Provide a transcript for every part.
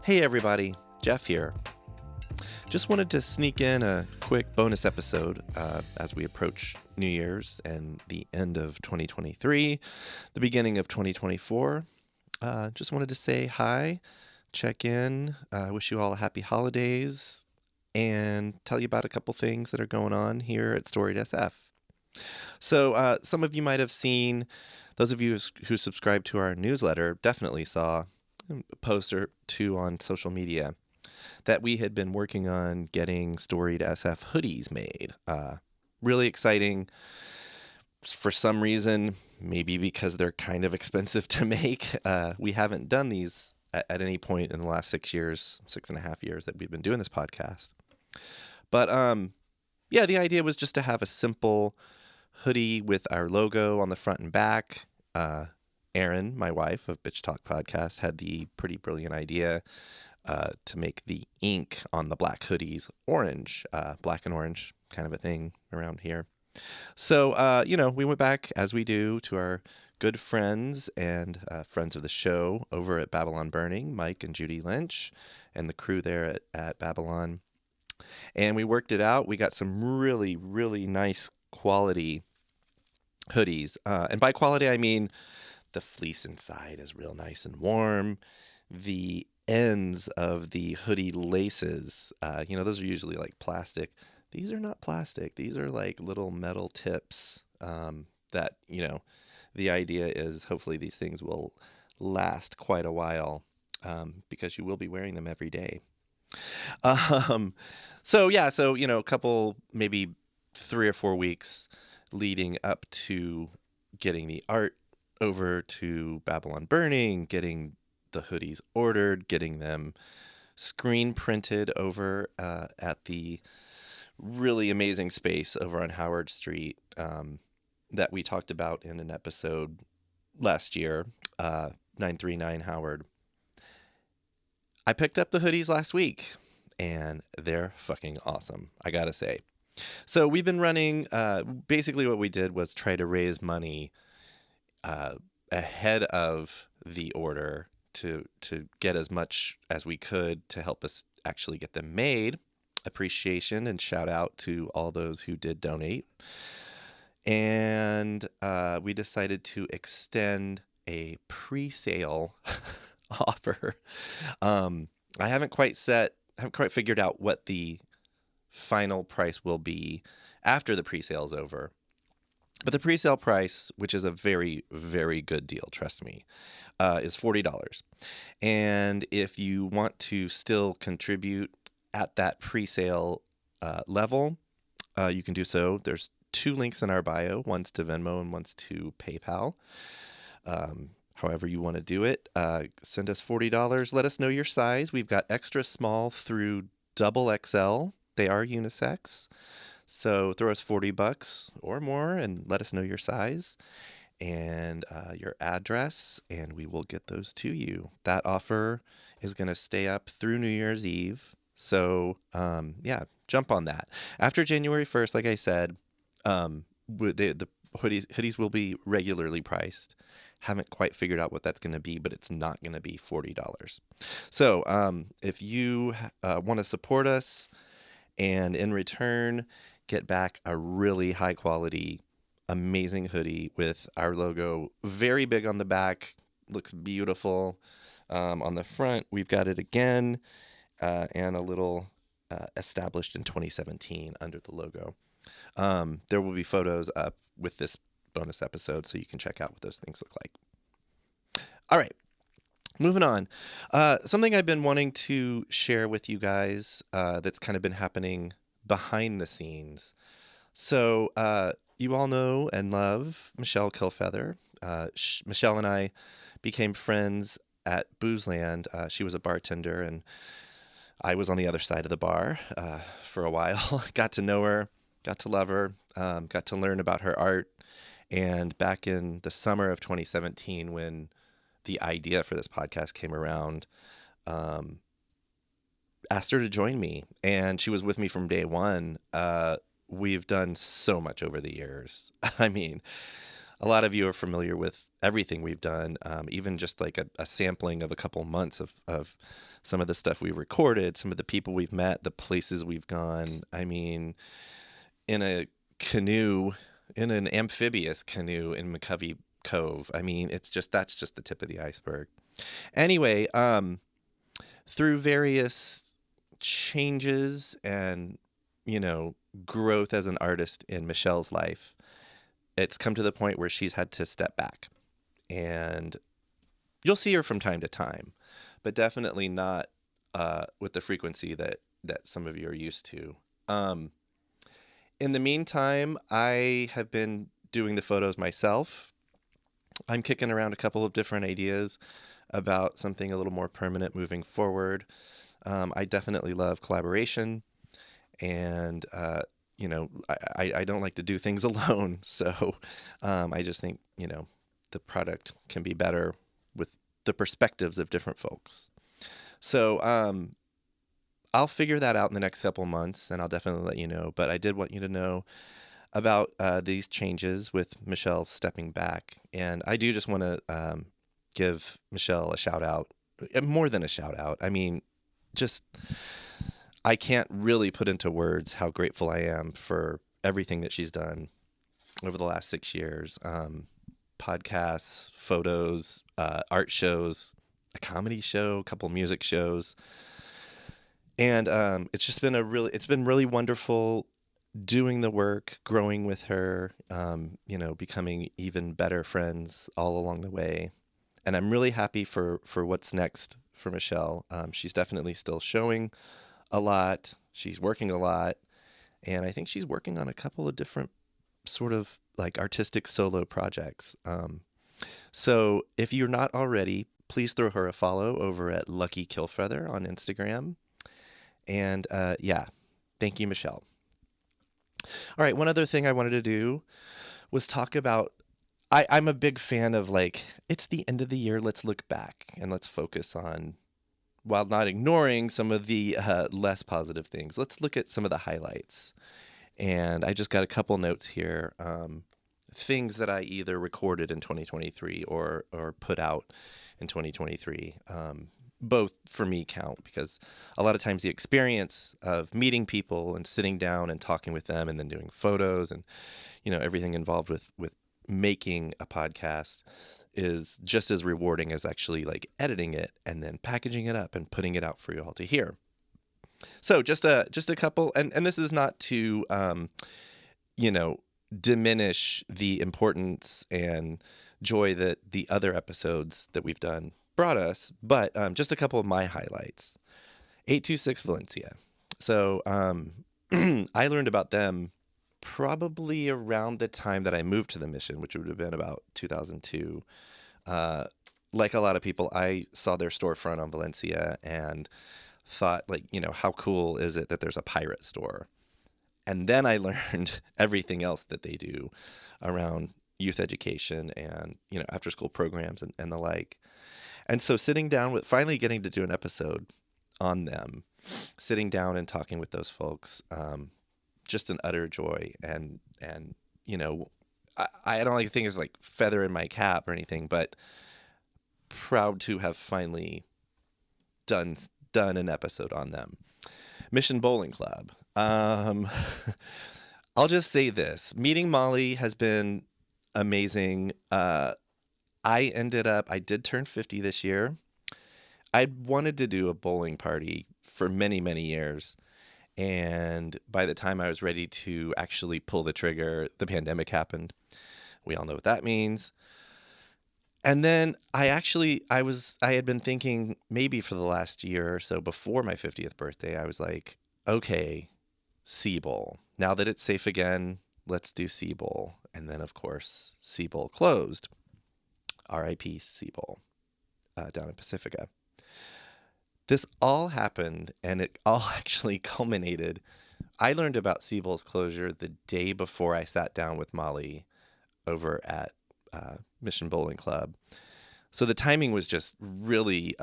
Hey everybody, Jeff here. Just wanted to sneak in a quick bonus episode as we approach New Year's and the end of 2023, the beginning of 2024. Just wanted to say hi, check in, wish you all a happy holidays, and tell you about a couple things that are going on here at Storied SF. So some of you might have seen, those of you who subscribe to our newsletter definitely saw a post or two on social media that we had been working on getting Storied SF hoodies made. Really exciting. For some reason, maybe because they're kind of expensive to make, we haven't done these at any point in the last 6.5 years that we've been doing this podcast. But yeah, the idea was just to have a simple hoodie with our logo on the front and back. Erin, my wife of Bitch Talk Podcast, had the pretty brilliant idea to make the ink on the black hoodies orange, black and orange kind of a thing around here. So, we went back, as we do, to our good friends and friends of the show over at Babylon Burning, Mike and Judy Lynch, and the crew there at Babylon. And we worked it out. We got some really, really nice quality hoodies. And by quality, I mean the fleece inside is real nice and warm. The ends of the hoodie laces, those are usually like plastic. These are not plastic. These are like little metal tips that, the idea is hopefully these things will last quite a while because you will be wearing them every day. So a couple, maybe 3 or 4 weeks leading up to getting the art over to Babylon Burning, getting the hoodies ordered, getting them screen printed over at the really amazing space over on Howard Street that we talked about in an episode last year, 939 Howard. I picked up the hoodies last week, and they're fucking awesome, I gotta say. So we've been running, basically what we did was try to raise money ahead of the order to get as much as we could to help us actually get them made. Appreciation and shout out to all those who did donate. And we decided to extend a pre-sale offer. I haven't quite figured out what the final price will be after the pre-sale is over. But the pre-sale price, which is a very, very good deal, trust me, is $40. And if you want to still contribute at that pre-sale level, you can do so. There's 2 links in our bio. One's to Venmo and one's to PayPal. However you want to do it, send us $40. Let us know your size. We've got extra small through double XL. They are unisex. So throw us $40 or more and let us know your size and your address, and we will get those to you. That offer is going to stay up through New Year's Eve. So, jump on that. After January 1st, like I said, the hoodies will be regularly priced. Haven't quite figured out what that's going to be, but it's not going to be $40. So if you want to support us and in return get back a really high quality, amazing hoodie with our logo very big on the back, looks beautiful. On the front, we've got it again and a little established in 2017 under the logo. There will be photos up with this bonus episode so you can check out what those things look like. All right, moving on. Something I've been wanting to share with you guys that's kind of been happening behind the scenes. So you all know and love Michelle Kilfeather. Michelle and I became friends at Boozland. She was a bartender and I was on the other side of the bar for a while. Got to know her, got to love her, got to learn about her art. And back in the summer of 2017, when the idea for this podcast came around, asked her to join me, and she was with me from day one. We've done so much over the years. I mean, a lot of you are familiar with everything we've done, even just like a sampling of a couple months of some of the stuff we recorded, some of the people we've met, the places we've gone. I mean, in a canoe, in an amphibious canoe in McCovey Cove. I mean, that's just the tip of the iceberg. Anyway, through various changes and, you know, growth as an artist in Michelle's life, it's come to the point where she's had to step back. And you'll see her from time to time, but definitely not with the frequency that some of you are used to. Um, in the meantime, I have been doing the photos myself. I'm kicking around a couple of different ideas about something a little more permanent moving forward. I definitely love collaboration, and I don't like to do things alone. So I just think the product can be better with the perspectives of different folks. So I'll figure that out in the next couple months, and I'll definitely let you know. But I did want you to know about these changes with Michelle stepping back, and I do just want to give Michelle a shout out, more than a shout out. I mean, just I can't really put into words how grateful I am for everything that she's done over the last 6 years. Podcasts, photos, art shows, a comedy show, a couple music shows. And it's been really wonderful doing the work, growing with her, becoming even better friends all along the way. And I'm really happy for what's next for Michelle. She's definitely still showing a lot. She's working a lot. And I think she's working on a couple of different sort of like artistic solo projects. So if you're not already, please throw her a follow over at Lucky Killfeather on Instagram. And thank you, Michelle. All right, one other thing I wanted to do was talk about. I'm a big fan of like, it's the end of the year, let's look back and let's focus on, while not ignoring some of the less positive things, let's look at some of the highlights. And I just got a couple notes here. Things that I either recorded in 2023 or put out in 2023. Both for me count, because a lot of times the experience of meeting people and sitting down and talking with them and then doing photos and everything involved with making a podcast is just as rewarding as actually like editing it and then packaging it up and putting it out for you all to hear. So just a couple, and this is not to diminish the importance and joy that the other episodes that we've done brought us, but just a couple of my highlights. 826 Valencia. So I learned about them probably around the time that I moved to the Mission, which would have been about 2002. Like a lot of people, I saw their storefront on Valencia and thought, like, how cool is it that there's a pirate store? And then I learned everything else that they do around youth education and, after school programs and the like. And so sitting down with, finally getting to do an episode on them, sitting down and talking with those folks, just an utter joy. And I don't like to think it's like feather in my cap or anything, but proud to have finally done an episode on them. Mission Bowling Club. I'll just say this. Meeting Molly has been amazing. I did turn 50 this year. I'd wanted to do a bowling party for many, many years. And by the time I was ready to actually pull the trigger, the pandemic happened. We all know what that means. And then I had been thinking maybe for the last year or so before my 50th birthday, I was like, okay, Sea Bowl. Now that it's safe again, let's do Sea Bowl. And then, of course, Sea Bowl closed. R.I.P. Sea Bowl down in Pacifica. This all happened, and it all actually culminated. I learned about Sea Bowl's closure the day before I sat down with Molly over at Mission Bowling Club. So the timing was just really,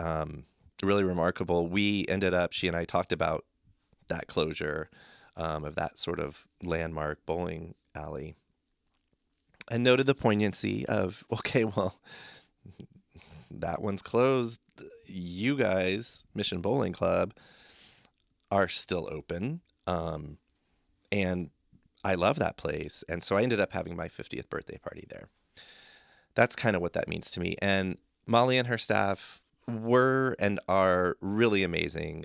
really remarkable. She and I talked about that closure of that sort of landmark bowling alley. and noted the poignancy of, okay, well, that one's closed. You guys, Mission Bowling Club, are still open. And I love that place. And so I ended up having my 50th birthday party there. That's kind of what that means to me. And Molly and her staff were and are really amazing.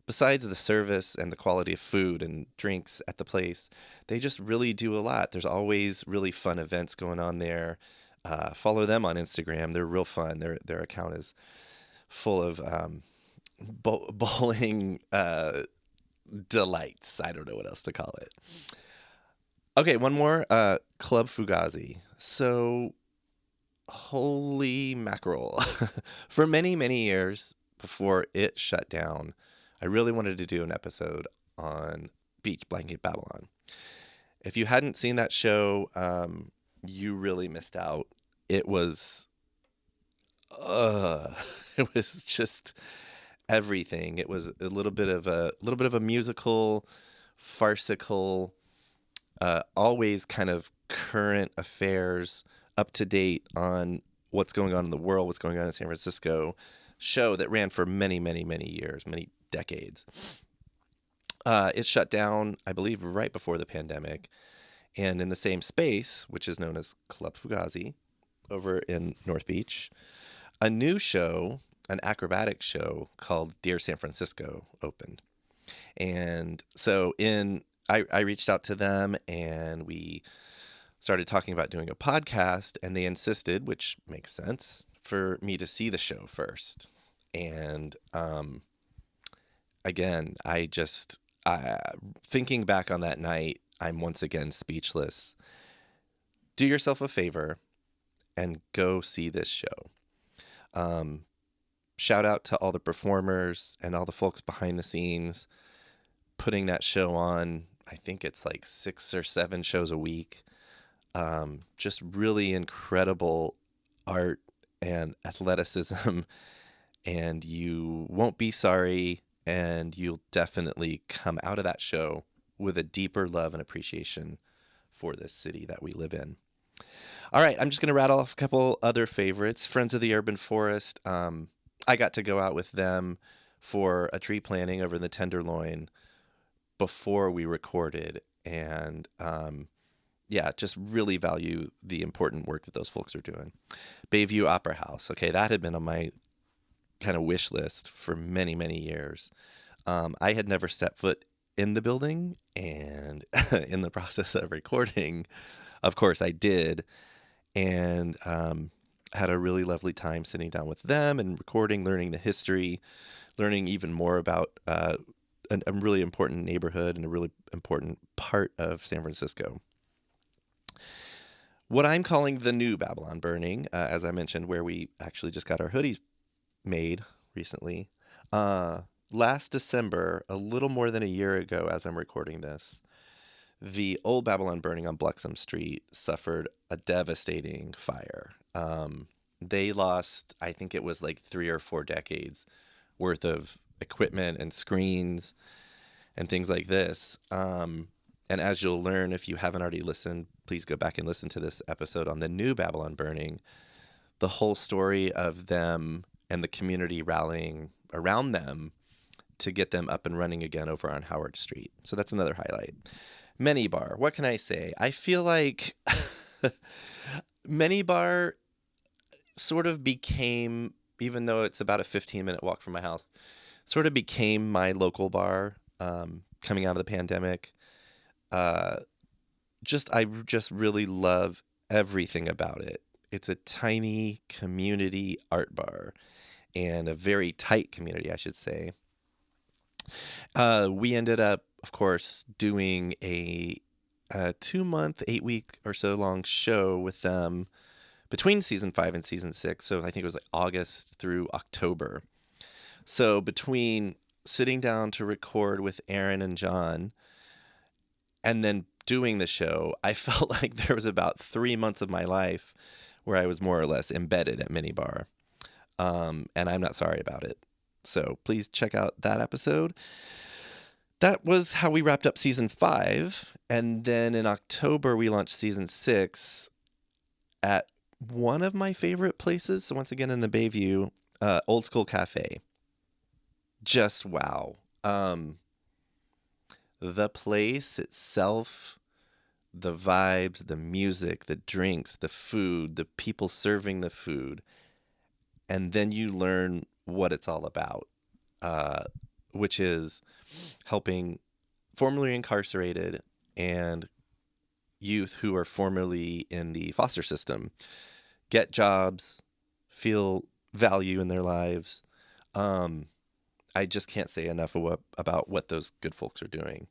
Besides the service and the quality of food and drinks at the place, they just really do a lot. There's always really fun events going on there. Follow them on Instagram. They're real fun. Their account is full of bowling delights. I don't know what else to call it. Okay, one more. Club Fugazi. So, holy mackerel. For many, many years before it shut down, I really wanted to do an episode on Beach Blanket Babylon. If you hadn't seen that show, you really missed out. It was, it was just everything. It was a little bit of a musical, farcical, always kind of current affairs, up to date on what's going on in the world, what's going on in San Francisco show that ran for many, many, many years, many decades. It shut down, I believe, right before the pandemic. And in the same space, which is known as Club Fugazi over in North Beach, a new show, an acrobatic show called Dear San Francisco opened. And so I reached out to them and we started talking about doing a podcast, and they insisted, which makes sense, for me to see the show first. And again, thinking back on that night, I'm once again speechless. Do yourself a favor and go see this show. Shout out to all the performers and all the folks behind the scenes putting that show on. I think it's like 6 or 7 shows a week. Just really incredible art and athleticism, and you won't be sorry, and you'll definitely come out of that show with a deeper love and appreciation for this city that we live in. All right, I'm just going to rattle off a couple other favorites. Friends of the Urban Forest. I got to go out with them for a tree planting over in the Tenderloin before we recorded, and just really value the important work that those folks are doing. Bayview Opera House. Okay, that had been on my kind of wish list for many, many years. I had never stepped foot in the building, and in the process of recording, of course, I did, and had a really lovely time sitting down with them and recording, learning the history, learning even more about a really important neighborhood and a really important part of San Francisco. What I'm calling the new Babylon Burning, as I mentioned, where we actually just got our hoodies made recently. Last December, a little more than a year ago as I'm recording this, the old Babylon Burning on Bluxom Street suffered a devastating fire. They lost, I think it was like 3 or 4 decades worth of equipment and screens and things like this. And as you'll learn, if you haven't already listened, please go back and listen to this episode on the new Babylon Burning. The whole story of them and the community rallying around them to get them up and running again over on Howard Street. So that's another highlight. Many Bar. What can I say? I feel like Many Bar sort of became, even though it's about a 15-minute walk from my house, sort of became my local bar coming out of the pandemic. I just really love everything about it. It's a tiny community art bar, and a very tight community, I should say. We ended up, of course, doing a 2-month, 8-week or so long show with them between season 5 and season 6. So I think it was like August through October. So between sitting down to record with Aaron and John and then doing the show, I felt like there was about 3 months of my life where I was more or less embedded at Many Bar. And I'm not sorry about it. So please check out that episode. that was how we wrapped up season 5. And then in October, we launched season 6 at one of my favorite places. So, once again, in the Bayview, Old School Cafe. Just wow. The place itself, the vibes, the music, the drinks, the food, the people serving the food, and then you learn what it's all about, uh, which is helping formerly incarcerated and youth who are formerly in the foster system get jobs, feel value in their lives. Um, I just can't say enough about what those good folks are doing.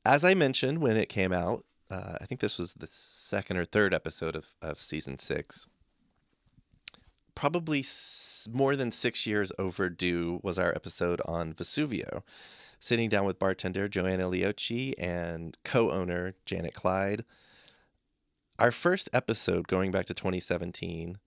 As I mentioned when it came out, I think this was the second or third episode of season 6. Probably more than 6 years overdue was our episode on Vesuvio, sitting down with bartender Joanna Liocci and co-owner Janet Clyde. Our first episode, going back to 2017,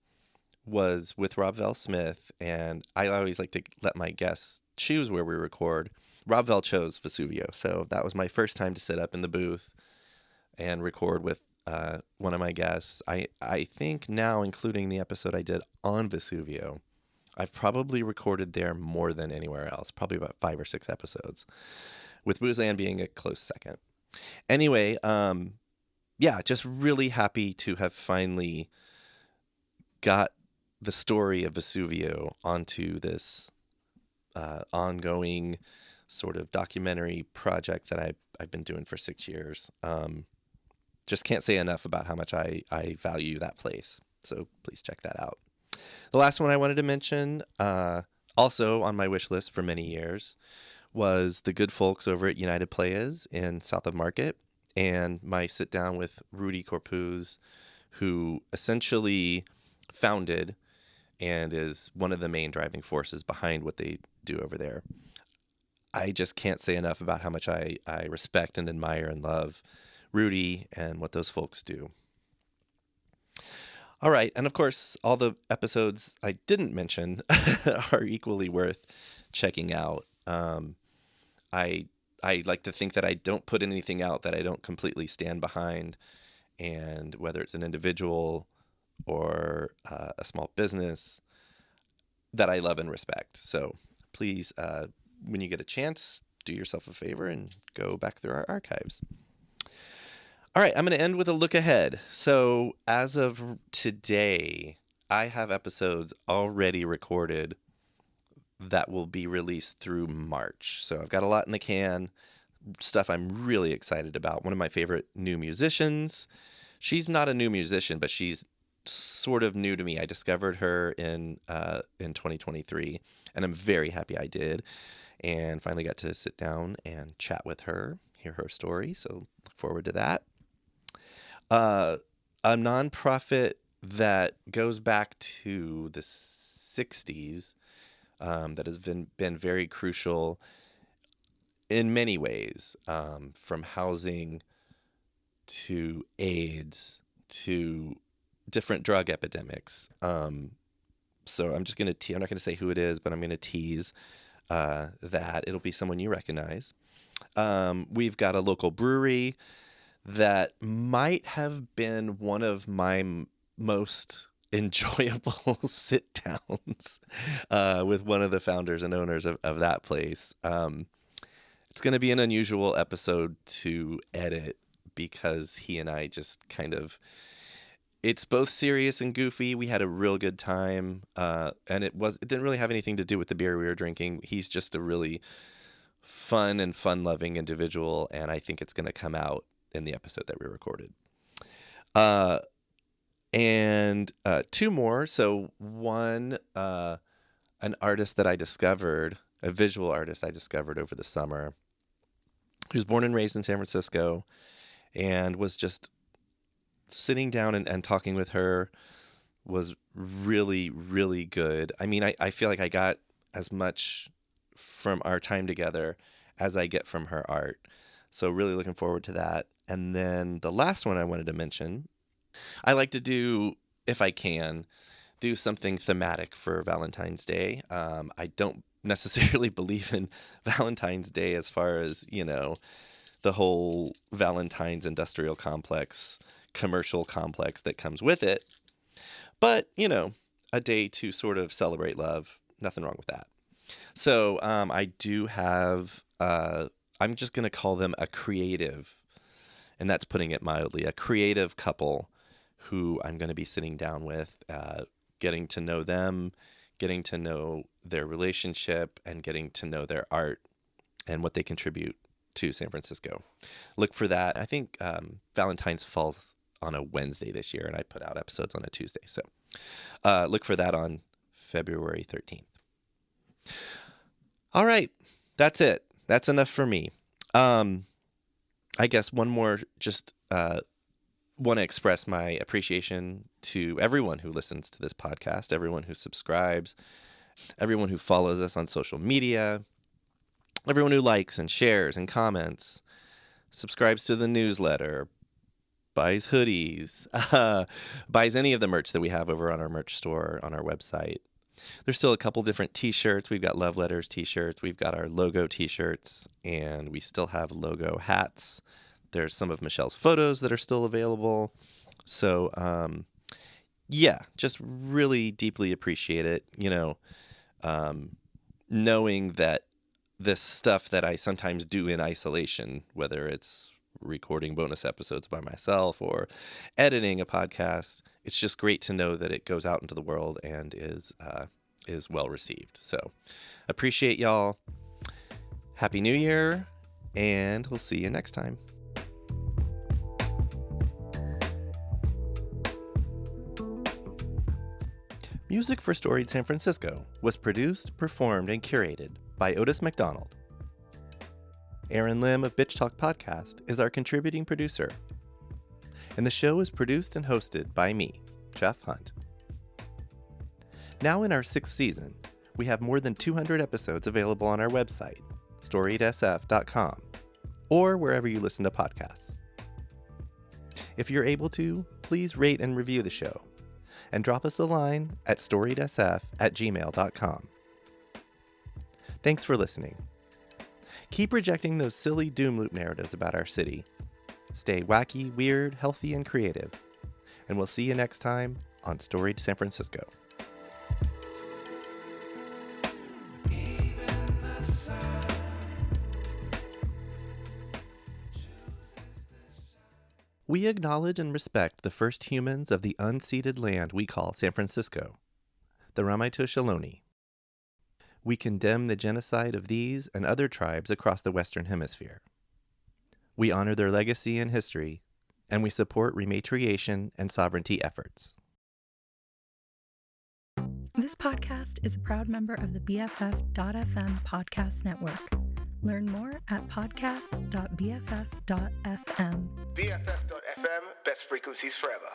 was with Rob Vel Smith, and I always like to let my guests choose where we record. Rob Vel chose Vesuvio, so that was my first time to sit up in the booth and record with one of my guests. I think now, including the episode I did on Vesuvio, I've probably recorded there more than anywhere else, probably about 5 or 6 episodes, with Buzan being a close second. Anyway, yeah, just really happy to have finally got the story of Vesuvio onto this ongoing sort of documentary project that I've been doing for 6 years. Just can't say enough about how much I value that place. So please check that out. The last one I wanted to mention, also on my wish list for many years, was the good folks over at United Playas in South of Market, and my sit down with Rudy Corpuz, who essentially founded and is one of the main driving forces behind what they do over there. I just can't say enough about how much I respect and admire and love Rudy and what those folks do. All right, and of course, all the episodes I didn't mention are equally worth checking out. I like to think that I don't put anything out that I don't completely stand behind, and whether it's an individual or a small business, that I love and respect. So please, when you get a chance, do yourself a favor and go back through our archives. All right, I'm going to end with a look ahead. So as of today, I have episodes already recorded that will be released through March. So I've got a lot in the can, stuff I'm really excited about. One of my favorite new musicians. She's not a new musician, but she's sort of new to me. I discovered her in 2023, and I'm very happy I did. And finally got to sit down and chat with her, hear her story. So look forward to that. A nonprofit that goes back to the 60s, that has been very crucial in many ways, from housing to AIDS to different drug epidemics. So I'm just going to I'm not going to say who it is, but I'm going to tease that it'll be someone you recognize. We've got a local brewery that might have been one of my most enjoyable sit downs with one of the founders and owners of that place. It's going to be an unusual episode to edit because he and I just kind of, it's both serious and goofy. We had a real good time, and it didn't really have anything to do with the beer we were drinking. He's just a really fun and fun-loving individual, and I think it's going to come out in the episode that we recorded. And 2 more. So one, an artist that I discovered, a visual artist I discovered over the summer, who's born and raised in San Francisco, and was just sitting down and talking with her was really, really good. I mean, I feel like I got as much from our time together as I get from her art. So really looking forward to that. And then the last one I wanted to mention, I like to do, if I can, do something thematic for Valentine's Day. I don't necessarily believe in Valentine's Day as far as, the whole Valentine's industrial complex, commercial complex that comes with it. But, a day to sort of celebrate love. Nothing wrong with that. So I do have, I'm just going to call them a creative, and that's putting it mildly, a creative couple who I'm going to be sitting down with, getting to know them, getting to know their relationship, and getting to know their art and what they contribute to San Francisco. Look for that. I think Valentine's falls on a Wednesday this year, and I put out episodes on a Tuesday. So look for that on February 13th. All right. That's it. That's enough for me. I guess one more, just want to express my appreciation to everyone who listens to this podcast, everyone who subscribes, everyone who follows us on social media, everyone who likes and shares and comments, subscribes to the newsletter, buys hoodies, buys any of the merch that we have over on our merch store on our website. There's still a couple different t-shirts. We've got Love Letters t-shirts. We've got our logo t-shirts, and we still have logo hats. There's some of Michelle's photos that are still available. So, yeah, just really deeply appreciate it. Knowing that this stuff that I sometimes do in isolation, whether it's recording bonus episodes by myself or editing a podcast, it's just great to know that it goes out into the world and is well received. So appreciate y'all. Happy New Year, and we'll see you next time. Music for Storied San Francisco was produced, performed, and curated by Otis McDonald. Aaron Lim of Bitch Talk Podcast is our contributing producer. And the show is produced and hosted by me, Jeff Hunt. Now in our 6th season, we have more than 200 episodes available on our website, storiedsf.com, or wherever you listen to podcasts. If you're able to, please rate and review the show, and drop us a line at storiedsf@gmail.com. Thanks for listening. Keep rejecting those silly doom loop narratives about our city. Stay wacky, weird, healthy, and creative. And we'll see you next time on Storied San Francisco. We acknowledge and respect the first humans of the unceded land we call San Francisco, the Ramaytush Ohlone. We condemn the genocide of these and other tribes across the Western Hemisphere. We honor their legacy and history, and we support rematriation and sovereignty efforts. This podcast is a proud member of the BFF.FM podcast network. Learn more at podcast.bff.fm. BFF.FM, best frequencies forever.